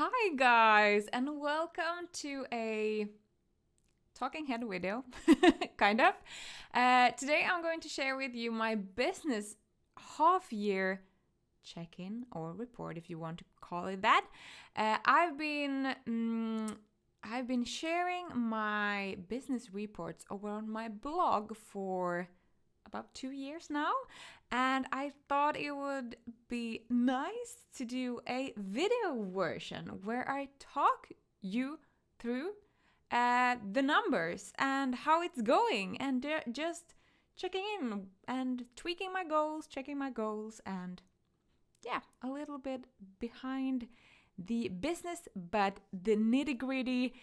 Hi guys, and welcome to a talking head video, kind of. Today I'm going to share with you my business half-year check-in or report, if you want to call it that. I've been sharing my business reports over on my blog for about 2 years now, and I thought it would be nice to do a video version where I talk you through the numbers and how it's going, and just checking in and tweaking my goals, checking my goals, and yeah, a little bit behind the business, but the nitty-gritty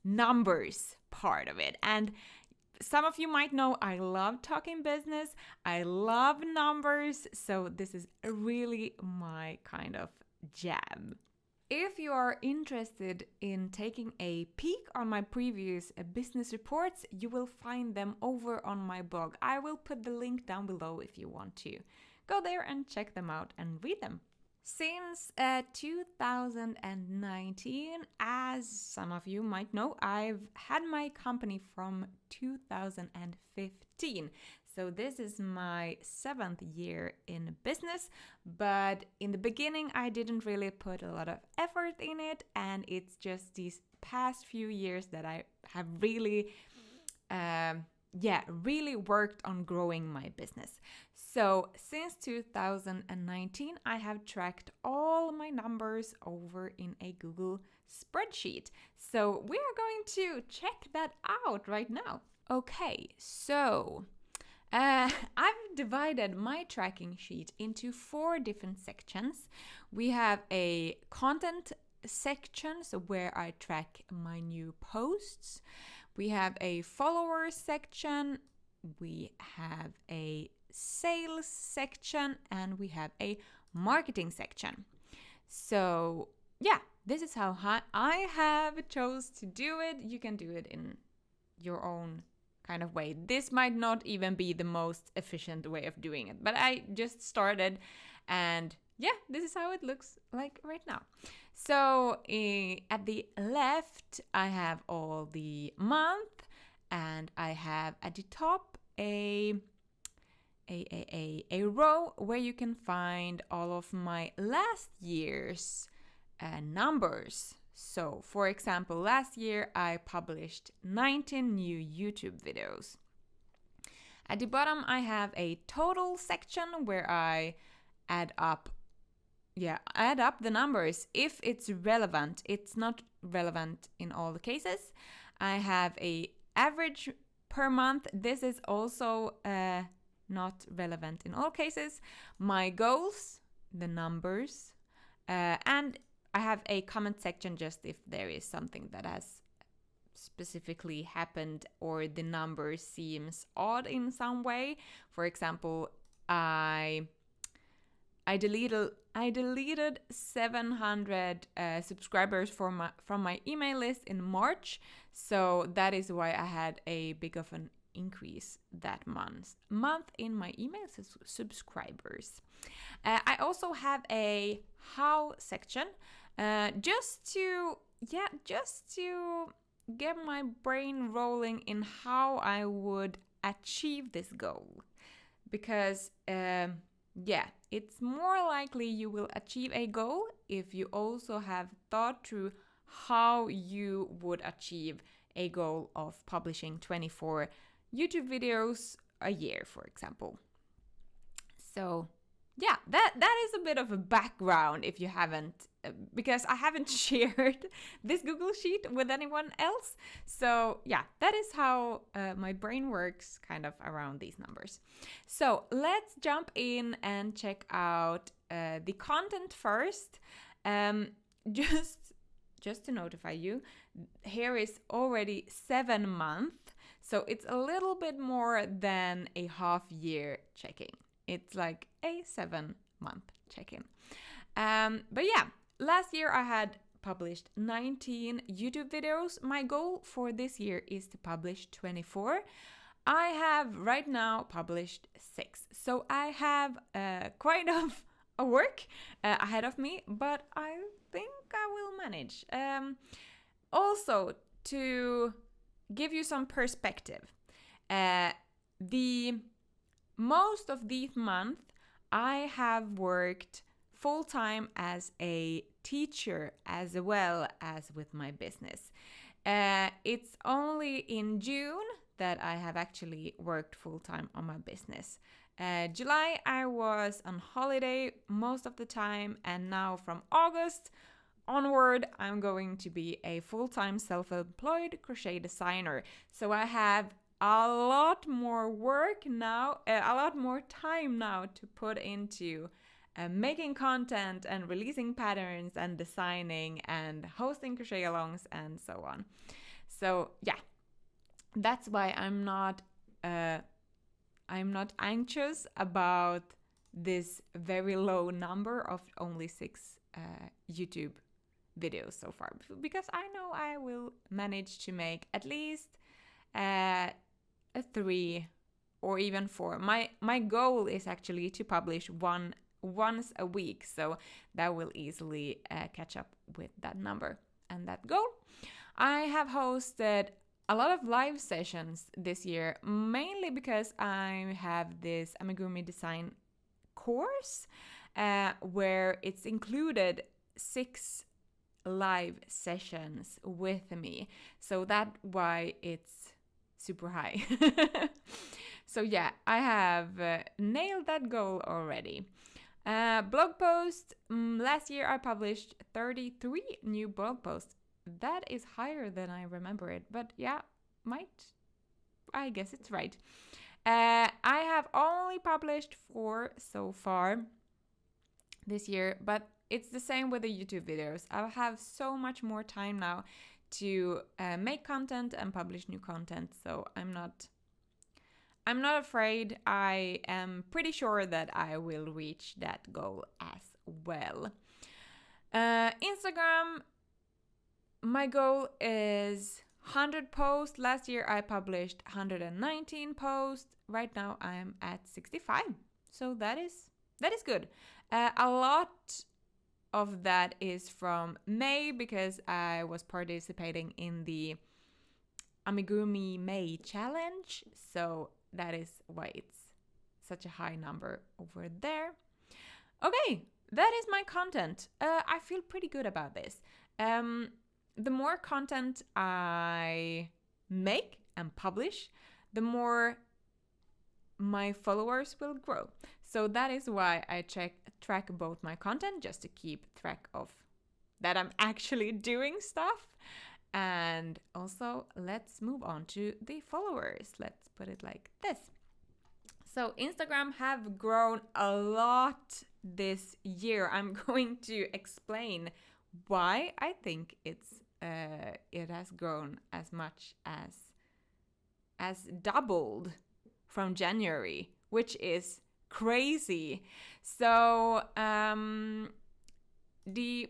numbers part of it. And some of you might know I love talking business, I love numbers, so this is really my kind of jam. If you are interested in taking a peek on my previous business reports, you will find them over on my blog. I will put the link down below if you want to go there and check them out and read them. Since 2019, as some of you might know, I've had my company from 2015. So this is my 7th year in business, but in the beginning I didn't really put a lot of effort in it, and it's just these past few years that I have really really worked on growing my business. So since 2019, I have tracked all my numbers over in a Google spreadsheet. So we are going to check that out right now. Okay, so I've divided my tracking sheet into 4 different sections. We have a content section, so where I track my new posts. We have a followers section, we have a sales section, and we have a marketing section. So yeah, this is how I have chose to do it. You can do it in your own kind of way. This might not even be the most efficient way of doing it, but I just started, and yeah, this is how it looks like right now. So at the left, I have all the month, and I have at the top a row where you can find all of my last year's numbers. So, for example, last year I published 19 new YouTube videos. At the bottom, I have a total section where I add up the numbers if it's relevant. It's not relevant in all the cases. I have a average per month. This is also not relevant in all cases. My goals, the numbers, and I have a comment section just if there is something that has specifically happened or the number seems odd in some way. For example, I deleted 700 subscribers from my email list in March, so that is why I had a big of an increase that month in my email subscribers. I also have a how section, just to get my brain rolling in how I would achieve this goal, because it's more likely you will achieve a goal if you also have thought through how you would achieve a goal of publishing 24 YouTube videos a year, for example. So yeah, that is a bit of a background if you haven't, because I haven't shared this Google Sheet with anyone else. So yeah, that is how my brain works kind of around these numbers. So let's jump in and check out the content first. Just to notify you, here is already 7 months. So it's a little bit more than a half year checking. It's like a 7-month check-in. But yeah, last year I had published 19 YouTube videos. My goal for this year is to publish 24. I have right now published 6. So I have quite of of work ahead of me, but I think I will manage. Also, to give you some perspective, the most of this month I have worked full time as a teacher as well as with my business. It's only in June that I have actually worked full time on my business. July I was on holiday most of the time, and now from August onward I'm going to be a full-time self-employed crochet designer. So I have a lot more work now, a lot more time now to put into making content and releasing patterns and designing and hosting crochet alongs and so on. So yeah, that's why I'm not anxious about this very low number of only 6 YouTube videos so far, because I know I will manage to make at least a 3 or even 4. My goal is actually to publish once a week, so that will easily catch up with that number and that goal. I have hosted a lot of live sessions this year, mainly because I have this amigurumi design course where it's included 6 live sessions with me. So that's why it's super high. So yeah, I have nailed that goal already. Blog post. Last year I published 33 new blog posts. That is higher than I remember it, but yeah, I guess it's right. I have only published 4 so far this year, but it's the same with the YouTube videos. I have so much more time now to make content and publish new content, so I'm not afraid. I am pretty sure that I will reach that goal as well. Instagram, my goal is 100 posts. Last year I published 119 posts. Right now I am at 65. So that is good. A lot of that is from May, because I was participating in the Amigurumi May challenge. So that is why it's such a high number over there. Okay, that is my content. I feel pretty good about this. The more content I make and publish, the more my followers will grow. So that is why I track both my content, just to keep track of that I'm actually doing stuff. And also, let's move on to the followers. Let's put it like this. So Instagram have grown a lot this year. I'm going to explain why I think it has grown as much as doubled from January, which is crazy. So the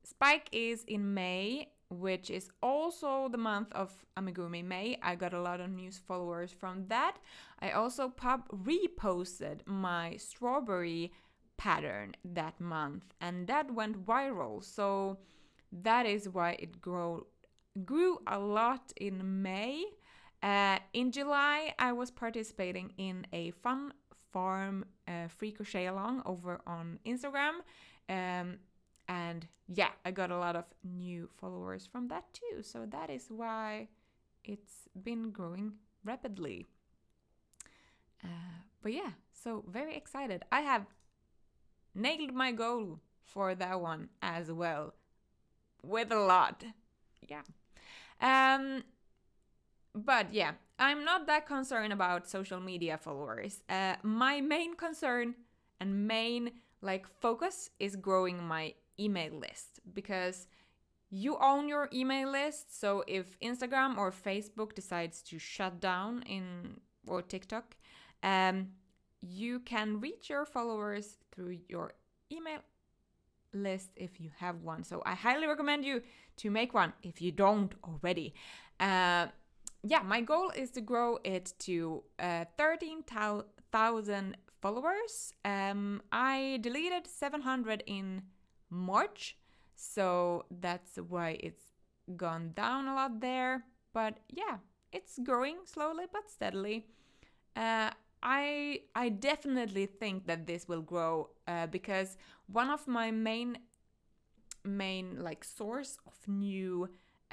spike is in May, which is also the month of Amigurumi May. I got a lot of new followers from that. I also reposted my strawberry pattern that month, and that went viral. So that is why it grew a lot in May. In July, I was participating in a fun farm free crochet along over on Instagram. And yeah, I got a lot of new followers from that too. So that is why it's been growing rapidly. But yeah, so very excited. I have nailed my goal for that one as well, with a lot. Yeah. But yeah, I'm not that concerned about social media followers. My main concern and main focus is growing my email list, because you own your email list. So if Instagram or Facebook decides to shut down or TikTok, you can reach your followers through your email list if you have one. So I highly recommend you to make one if you don't already. Yeah, my goal is to grow it to 13,000 followers. I deleted 700 in March, so that's why it's gone down a lot there. But yeah, it's growing slowly but steadily. I definitely think that this will grow because one of my main like source of new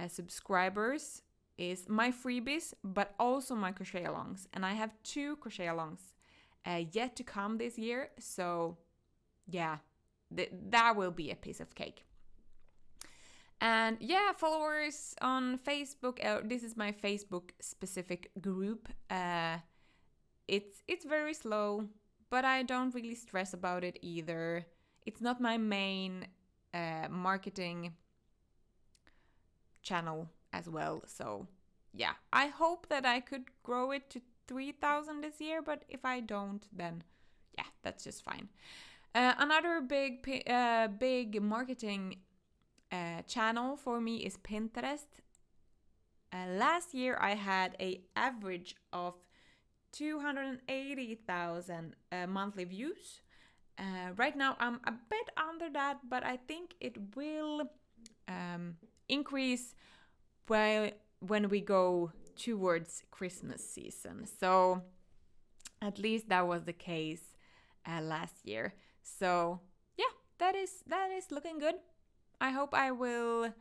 subscribers is my freebies, but also my crochet alongs, and I have 2 crochet alongs yet to come this year. So yeah, that will be a piece of cake. And yeah, followers on Facebook. This is my Facebook specific group. It's very slow, but I don't really stress about it either. It's not my main marketing channel as well. So yeah, I hope that I could grow it to 3,000 this year, but if I don't, then yeah, that's just fine. Another big marketing channel for me is Pinterest. Last year I had an average of 280,000 monthly views. Right now I'm a bit under that, but I think it will increase when we go towards Christmas season. So at least that was the case last year. So yeah, that is looking good. I hope I will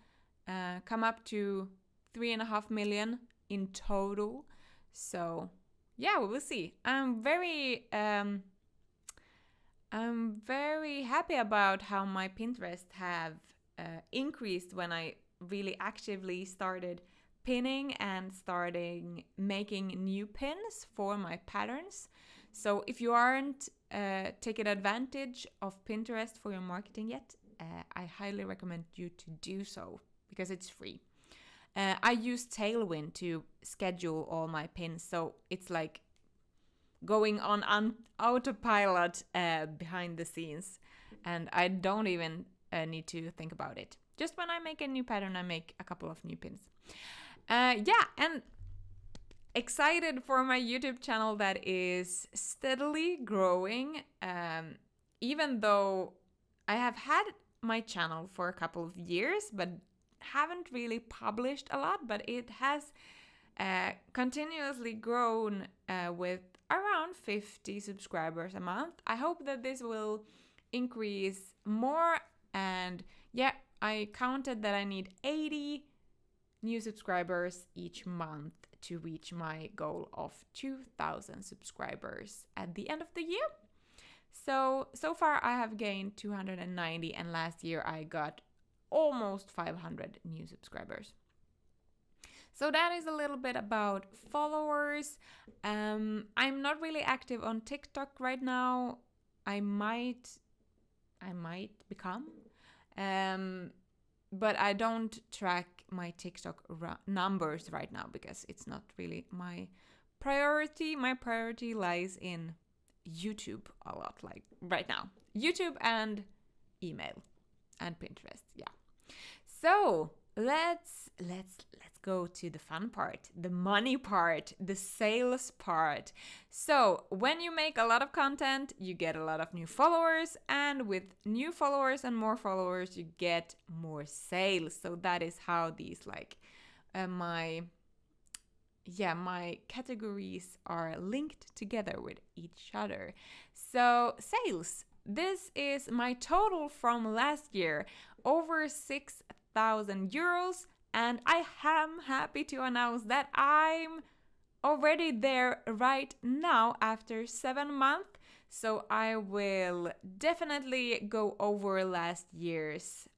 come up to 3.5 million in total. So yeah, we will see. I'm very happy about how my Pinterest have increased when I really actively started pinning and starting making new pins for my patterns. So if you aren't taking advantage of Pinterest for your marketing yet, I highly recommend you to do so because it's free. I use Tailwind to schedule all my pins, so it's like going on autopilot behind the scenes, and I don't even need to think about it. Just when I make a new pattern, I make a couple of new pins. Yeah, and excited for my YouTube channel that is steadily growing. Even though I have had my channel for a couple of years, but haven't really published a lot, but it has continuously grown with around 50 subscribers a month. I hope that this will increase more, and yeah, I counted that I need 80 new subscribers each month to reach my goal of 2,000 subscribers at the end of the year. So far I have gained 290, and last year I got almost 500 new subscribers. So that is a little bit about followers. I'm not really active on TikTok right now. I might become, but I don't track my TikTok numbers right now because it's not really my priority. My priority lies in YouTube a lot, like right now. YouTube and email and Pinterest, yeah. So let's go to the fun part, the money part, the sales part. So when you make a lot of content, you get a lot of new followers, and with new followers and more followers, you get more sales. So that is how these my categories are linked together with each other. So sales, this is my total from last year, over 6,000 euros, and I am happy to announce that I'm already there right now after 7 months. So I will definitely go over last year's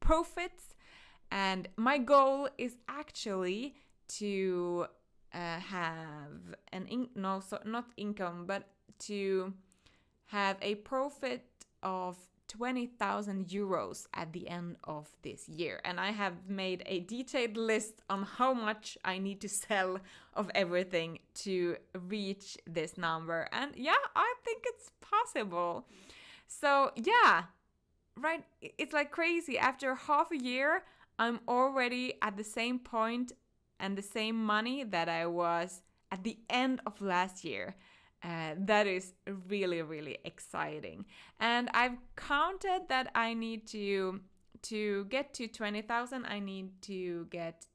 profits. And my goal is actually to have to have a profit of 20,000 euros at the end of this year. And I have made a detailed list on how much I need to sell of everything to reach this number. And yeah, I think it's possible. So yeah, right, it's like crazy. After half a year, I'm already at the same point and the same money that I was at the end of last year. That is really, really exciting. And I've counted that I need to get to 20,000, I need to get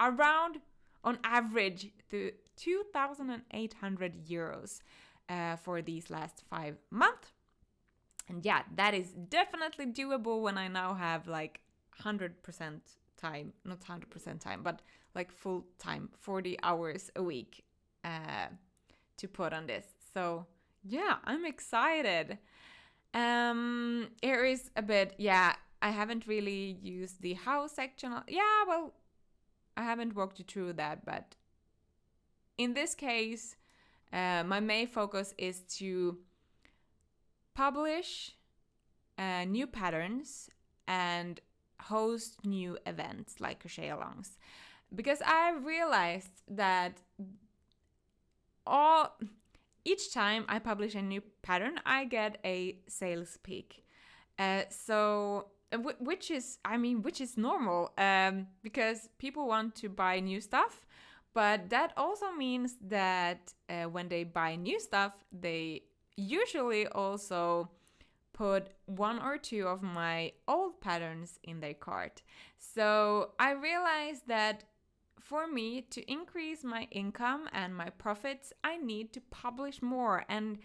around, on average, to 2,800 euros for these last 5 months. And yeah, that is definitely doable when I now have like 100% time, not 100% time, but like full time, 40 hours a week to put on this. So yeah, I'm excited. Here is a bit, yeah, I haven't really used the how section. Yeah, well, I haven't walked you through that, but in this case, my main focus is to publish new patterns and host new events like crochet alongs, because I realized that each time I publish a new pattern, I get a sales peak. Which is normal, because people want to buy new stuff, but that also means that when they buy new stuff, they usually also put one or two of my old patterns in their cart. So I realized that for me to increase my income and my profits, I need to publish more and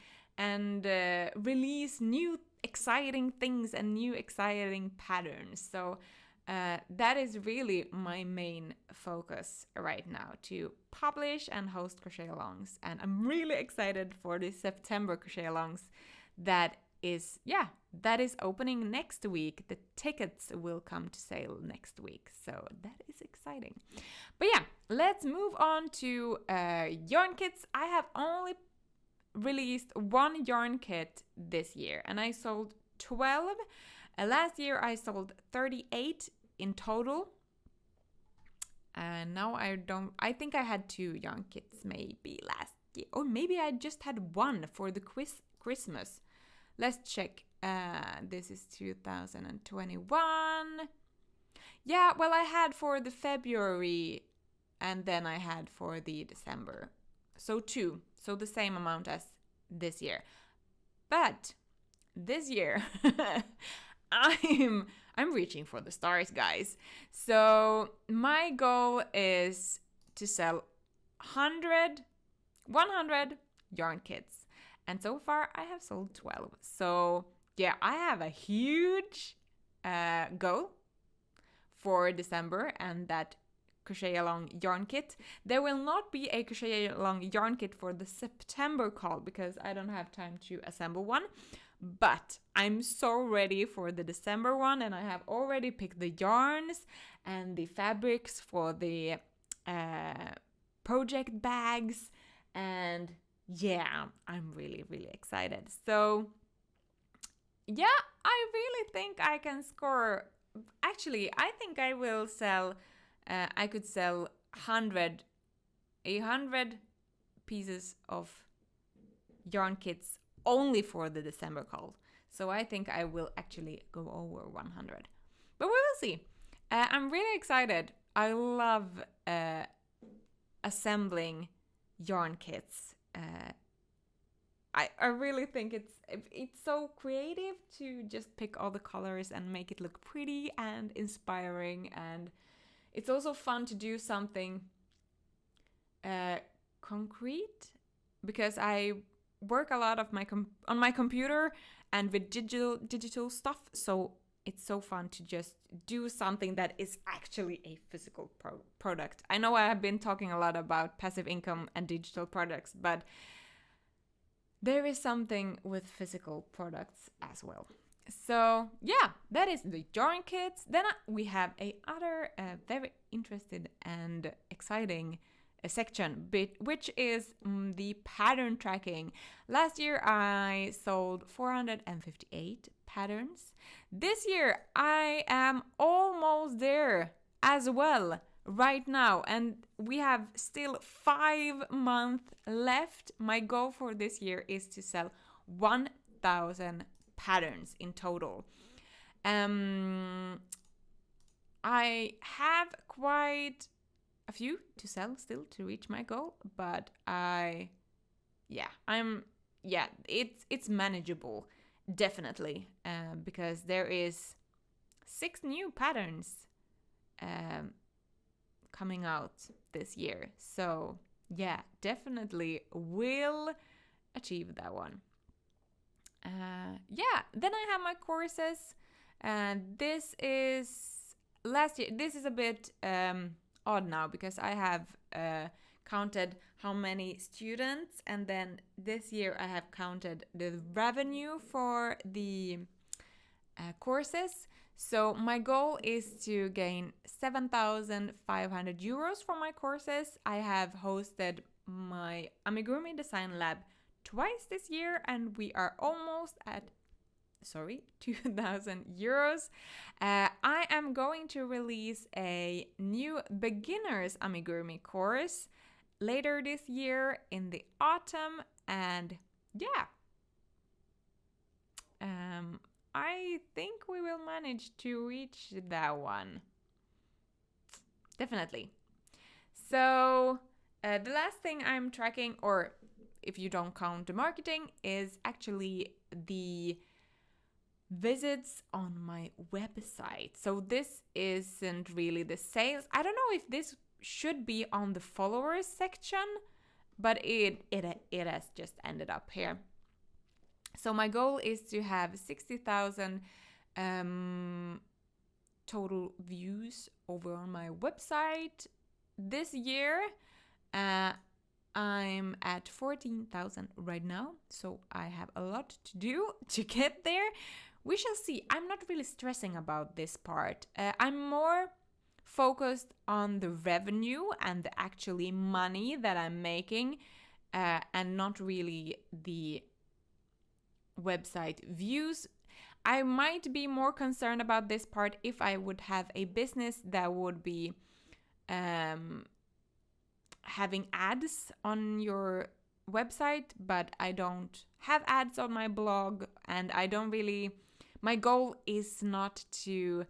release new exciting things and new exciting patterns. So that is really my main focus right now, to publish and host crochet alongs. And I'm really excited for the September crochet alongs that is opening next week. The tickets will come to sale next week, so that is exciting. But yeah, let's move on to yarn kits. I have only released one yarn kit this year, and I sold 12. Last year I sold 38 in total, and now I think I had 2 yarn kits maybe last year, or maybe I just had one for the Christmas. Let's check. This is 2021. Yeah, well, I had for the February, and then I had for the December. So 2. So the same amount as this year. But this year, I'm reaching for the stars, guys. So my goal is to sell 100 yarn kits. And so far, I have sold 12. So yeah, I have a huge goal for December and that crochet along yarn kit. There will not be a crochet along yarn kit for the September call because I don't have time to assemble one. But I'm so ready for the December one, and I have already picked the yarns and the fabrics for the project bags, and yeah, I'm really, really excited. So yeah, I really think I can score. Actually, I think I will sell, I could sell 100 pieces of yarn kits only for the December call. So I think I will actually go over 100. But we will see. I'm really excited. I love assembling yarn kits. I really think it's so creative to just pick all the colors and make it look pretty and inspiring, and it's also fun to do something concrete, because I work a lot of on my computer and with digital stuff, so it's so fun to just do something that is actually a physical product. I know I have been talking a lot about passive income and digital products, but there is something with physical products as well. So yeah, that is the yarn kits. Then we have other very interesting and exciting section, which is the pattern tracking. Last year I sold 458 patterns. This year I am almost there as well right now, and we have still 5 months left. My goal for this year is to sell 1,000 patterns in total. I have quite a few to sell still to reach my goal, but it's manageable, definitely, because there is 6 new patterns coming out this year. So yeah, definitely will achieve that one. Then I have my courses, and this is last year. This is a bit odd now because I have counted how many students, and then this year I have counted the revenue for the courses. So my goal is to gain 7,500 euros for my courses. I have hosted my Amigurumi Design Lab twice this year, and we are almost at 2,000 euros. I am going to release a new beginners amigurumi course later this year in the autumn, and I think we will manage to reach that one. Definitely. So the last thing I'm tracking, or if you don't count the marketing, is actually the visits on my website. So this isn't really the sales. I don't know if this should be on the followers section, but it has just ended up here. So my goal is to have 60,000 total views over on my website this year. I'm at 14,000 right now, so I have a lot to do to get there. We shall see. I'm not really stressing about this part. I'm more focused on the revenue and the actually money that I'm making, and not really the website views. I might be more concerned about this part if I would have a business that would be having ads on your website, but I don't have ads on my blog, and I don't really, my goal is not to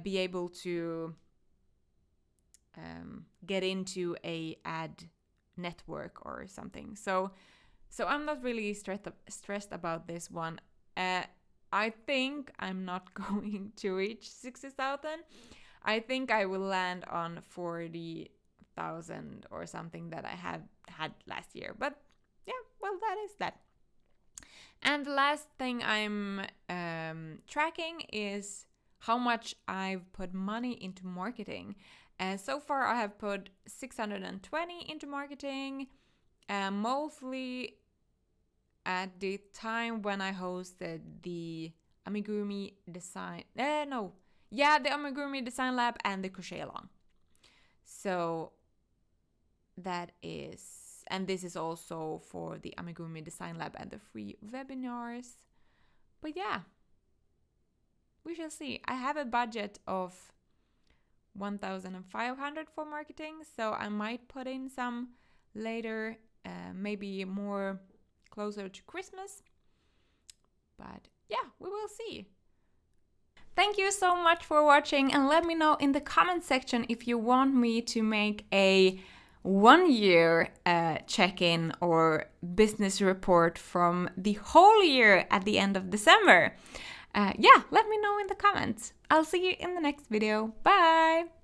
be able to get into a ad network or something. So I'm not really stressed about this one. I think I'm not going to reach 60,000. I think I will land on 40,000 or something that I had last year. But yeah, well, that is that. And the last thing I'm tracking is how much I've put money into marketing. So far, I have put 620 into marketing, mostly at the time when I hosted the Amigurumi Design... the Amigurumi Design Lab and the Crochet Along. So that is... And this is also for the Amigurumi Design Lab and the free webinars. But yeah, we shall see. I have a budget of 1,500 for marketing, so I might put in some later, maybe more closer to Christmas. But yeah, we will see. Thank you so much for watching, and let me know in the comment section if you want me to make a 1-year check-in or business report from the whole year at the end of December. Let me know in the comments. I'll see you in the next video. Bye!